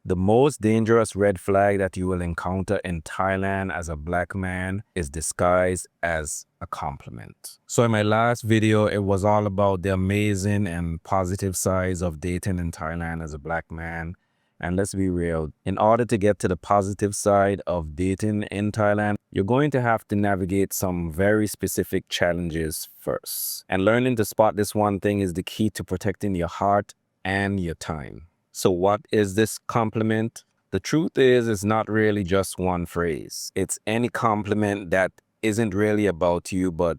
The most dangerous red flag that you will encounter in Thailand as a black man is disguised as a compliment. So in my last video, it was all about the amazing and positive sides of dating in Thailand as a black man. And let's be real, in order to get to the positive side of dating in Thailand, you're going to have to navigate some very specific challenges first. And learning to spot this one thing is the key to protecting your heart and your time. So what is this compliment? The truth is, it's not really just one phrase. It's any compliment that isn't really about you, but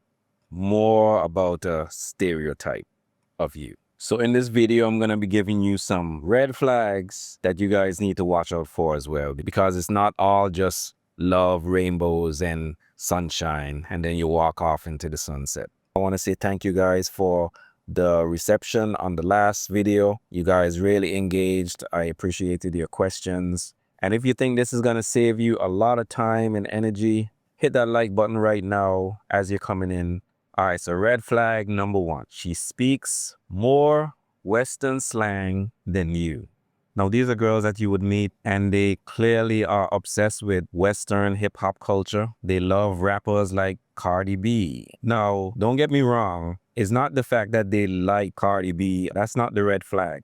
more about a stereotype of you. So in this video, I'm going to be giving you some red flags that you guys need to watch out for as well, because it's not all just love, rainbows, and sunshine, and then you walk off into the sunset. I want to say thank you guys for the reception on the last video. You guys really engaged. I appreciated your questions. And if you think this is going to save you a lot of time and energy, hit that like button right now as you're coming in. All right, so red flag number one, she speaks more Western slang than you. Now, these are girls that you would meet and they clearly are obsessed with Western hip hop culture. They love rappers like Cardi B. Now, don't get me wrong. It's not the fact that they like Cardi B. That's not the red flag.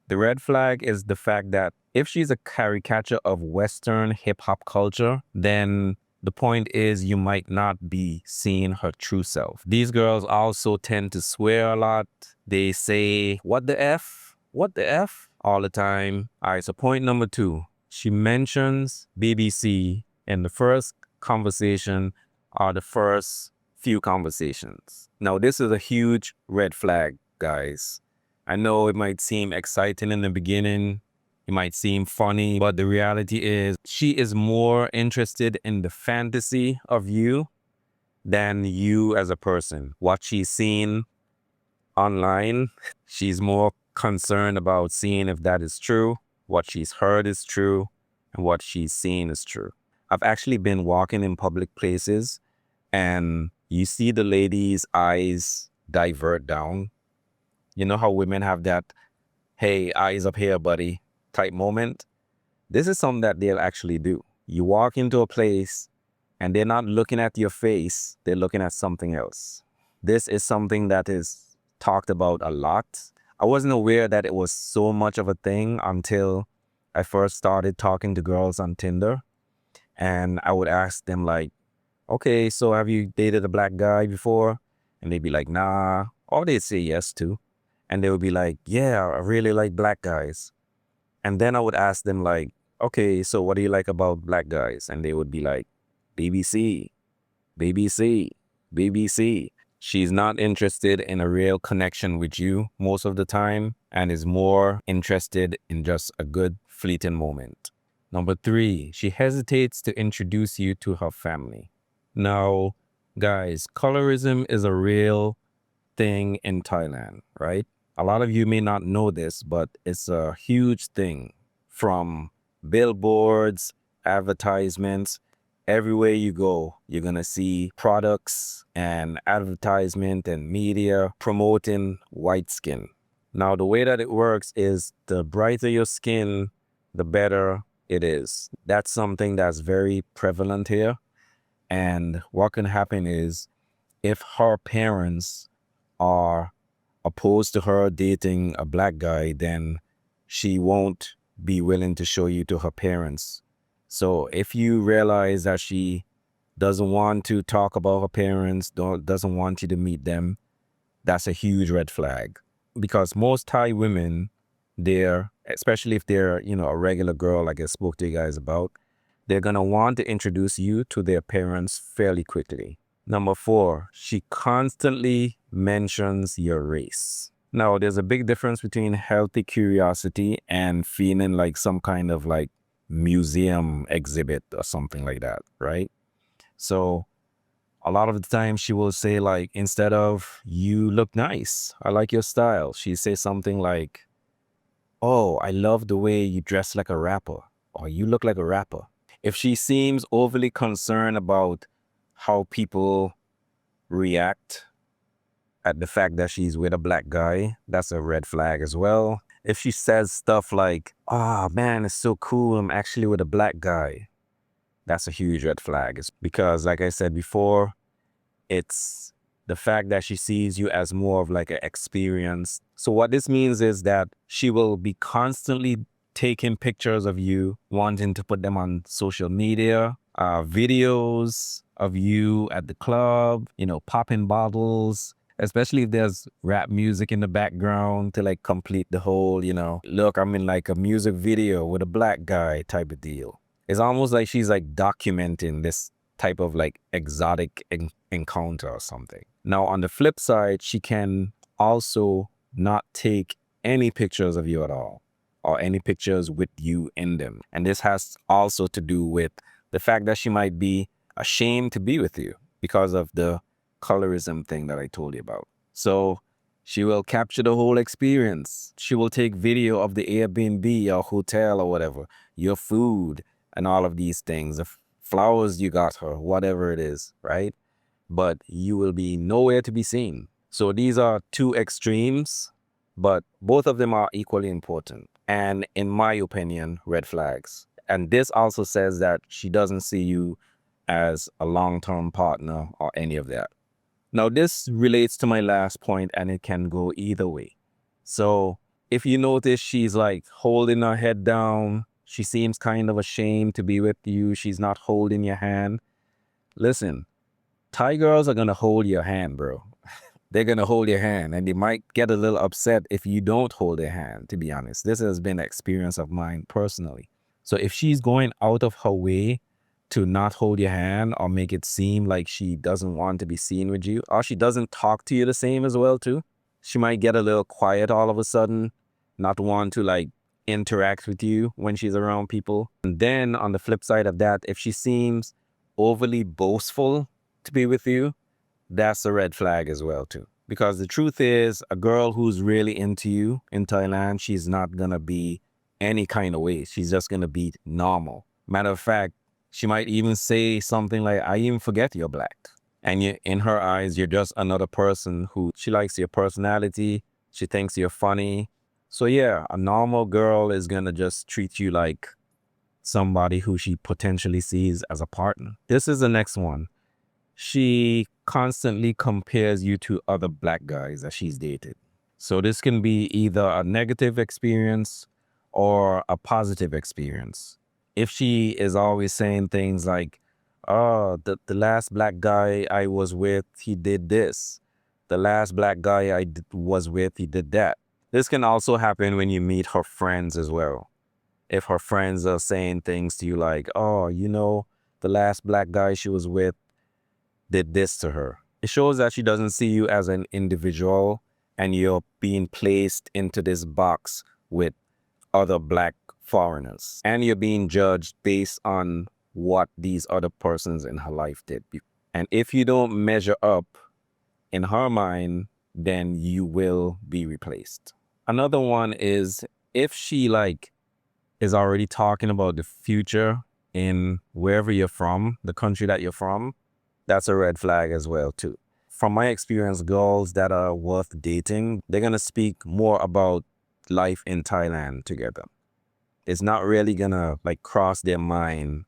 The red flag is the fact that if she's a caricature of Western hip hop culture, then the point is you might not be seeing her true self. These girls also tend to swear a lot. They say, "What the F? What the F?" all the time. All right, so point number two, she mentions BBC in the first conversation or the first few conversations. Now, this is a huge red flag, guys. I know it might seem exciting in the beginning. It might seem funny, but the reality is she is more interested in the fantasy of you than you as a person. What she's seen online, she's more concerned about seeing if that is true, what she's heard is true, and what she's seen is true. I've actually been walking in public places and you see the lady's eyes divert down. You know how women have that, "Hey, eyes up here, buddy," type moment? This is something that they'll actually do. You walk into a place and they're not looking at your face, they're looking at something else. This is something that is talked about a lot. I wasn't aware that it was so much of a thing until I first started talking to girls on Tinder. And I would ask them like, "Okay, so have you dated a black guy before?" And they'd be like, "Nah." Or they'd say yes to. And they would be like, "Yeah, I really like black guys." And then I would ask them like, "Okay, so what do you like about black guys?" And they would be like, "BBC, BBC, BBC." She's not interested in a real connection with you most of the time and is more interested in just a good fleeting moment. Number three, she hesitates to introduce you to her family. Now, guys, colorism is a real thing in Thailand, right? A lot of you may not know this, but it's a huge thing. From billboards, advertisements, everywhere you go, you're going to see products and advertisement and media promoting white skin. Now, the way that it works is the brighter your skin, the better it is. That's something that's very prevalent here. And what can happen is if her parents are opposed to her dating a black guy, then she won't be willing to show you to her parents. So if you realize that she doesn't want to talk about her parents, doesn't want you to meet them, that's a huge red flag. Because most Thai women, especially if they're, a regular girl like I spoke to you guys about, they're going to want to introduce you to their parents fairly quickly. Number four, she constantly mentions your race. Now, there's a big difference between healthy curiosity and feeling like some kind of like museum exhibit or something like that, right? So a lot of the time she will say like, instead of "you look nice, I like your style," she says something like, "Oh, I love the way you dress like a rapper," or "you look like a rapper." If she seems overly concerned about how people react at the fact that she's with a black guy, that's a red flag as well. If she says stuff like, "Oh man, it's so cool, I'm actually with a black guy," that's a huge red flag. It's because, like I said before, it's the fact that she sees you as more of like an experience. So what this means is that she will be constantly taking pictures of you, wanting to put them on social media, videos of you at the club, popping bottles, especially if there's rap music in the background to like complete the whole, look, I'm in like a music video with a black guy type of deal. It's almost like she's like documenting this type of like exotic encounter or something. Now, on the flip side, she can also not take any pictures of you at all or any pictures with you in them. And this has also to do with the fact that she might be ashamed to be with you because of the colorism thing that I told you about. So she will capture the whole experience. She will take video of the Airbnb or hotel or whatever, your food and all of these things, the flowers you got her, whatever it is, right? But you will be nowhere to be seen. So these are two extremes, but both of them are equally important. And in my opinion, red flags. And this also says that she doesn't see you as a long-term partner or any of that. Now, this relates to my last point, and it can go either way. So if you notice she's like holding her head down, she seems kind of ashamed to be with you, she's not holding your hand. Listen, Thai girls are going to hold your hand, bro. They're going to hold your hand, and they might get a little upset if you don't hold their hand, to be honest. This has been an experience of mine personally. So if she's going out of her way to not hold your hand or make it seem like she doesn't want to be seen with you, or she doesn't talk to you the same as well too, she might get a little quiet all of a sudden, not want to like interact with you when she's around people. And then on the flip side of that, if she seems overly boastful to be with you, that's a red flag as well too. Because the truth is, a girl who's really into you in Thailand, she's not gonna be any kind of way. She's just gonna be normal. Matter of fact, she might even say something like, "I even forget you're black." And you, in her eyes, you're just another person who she likes your personality. She thinks you're funny. So yeah, a normal girl is gonna just treat you like somebody who she potentially sees as a partner. This is the next one. She constantly compares you to other black guys that she's dated. So this can be either a negative experience or a positive experience. If she is always saying things like, "Oh, the last black guy I was with, he did this. The last black guy was with, he did that." This can also happen when you meet her friends as well. If her friends are saying things to you like, "Oh, the last black guy she was with did this to her." It shows that she doesn't see you as an individual and you're being placed into this box with other black foreigners. And you're being judged based on what these other persons in her life did. And if you don't measure up in her mind, then you will be replaced. Another one is if she is already talking about the future in wherever you're from, the country that you're from, that's a red flag as well too. From my experience, girls that are worth dating, they're gonna speak more about life in Thailand together. It's not really gonna cross their mind.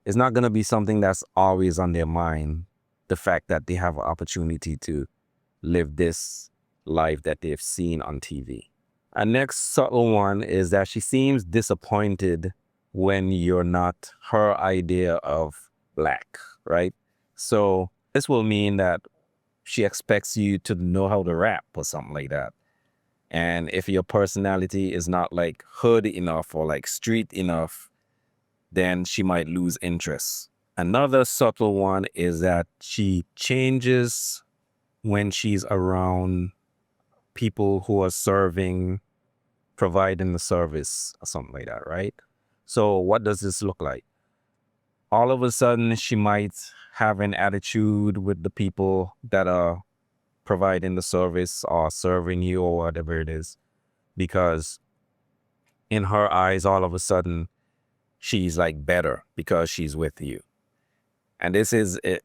It's not gonna be something that's always on their mind. The fact that they have an opportunity to live this life that they've seen on TV. A next subtle one is that she seems disappointed when you're not her idea of black, right? So this will mean that she expects you to know how to rap or something like that. And if your personality is not hood enough or street enough, then she might lose interest. Another subtle one is that she changes when she's around people who are providing the service or something like that, right? So what does this look like? All of a sudden, she might have an attitude with the people that are providing the service or serving you or whatever it is, because in her eyes, all of a sudden, she's better because she's with you. And this is it.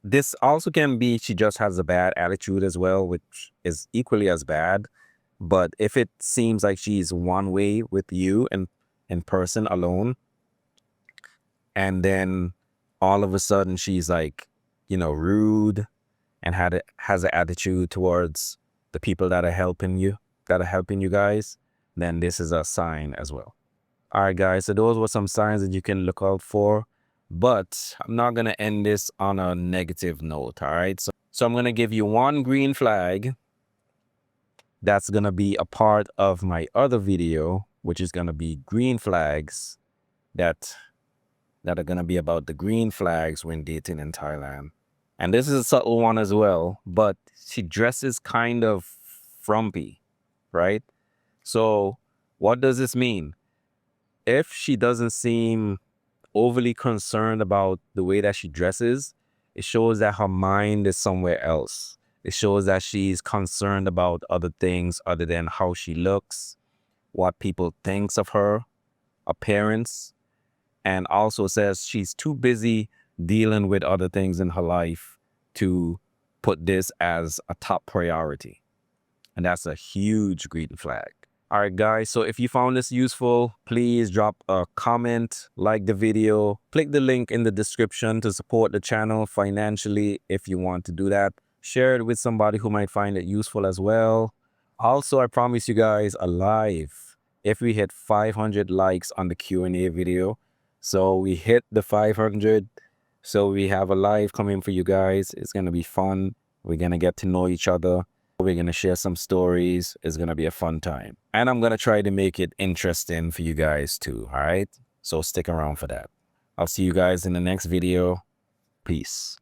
This also can be she just has a bad attitude as well, which is equally as bad. But if it seems like she's one way with you and in person alone, and then all of a sudden she's like, rude and has an attitude towards the people that are helping you guys, then this is a sign as well. All right, guys. So those were some signs that you can look out for. But I'm not going to end this on a negative note. All right. So I'm going to give you one green flag that's going to be a part of my other video, which is going to be green flags that are going to be about the green flags when dating in Thailand. And this is a subtle one as well, but she dresses kind of frumpy, right? So what does this mean? If she doesn't seem overly concerned about the way that she dresses, it shows that her mind is somewhere else. It shows that she's concerned about other things other than how she looks, what people thinks of her appearance, and also says she's too busy dealing with other things in her life to put this as a top priority. And that's a huge green flag. All right, guys. So if you found this useful, please drop a comment, like the video, click the link in the description to support the channel financially if you want to do that. Share it with somebody who might find it useful as well. Also, I promise you guys a live if we hit 500 likes on the Q&A video. So we hit the 500. So we have a live coming for you guys. It's going to be fun. We're going to get to know each other. We're going to share some stories. It's going to be a fun time. And I'm going to try to make it interesting for you guys too. All right. So stick around for that. I'll see you guys in the next video. Peace.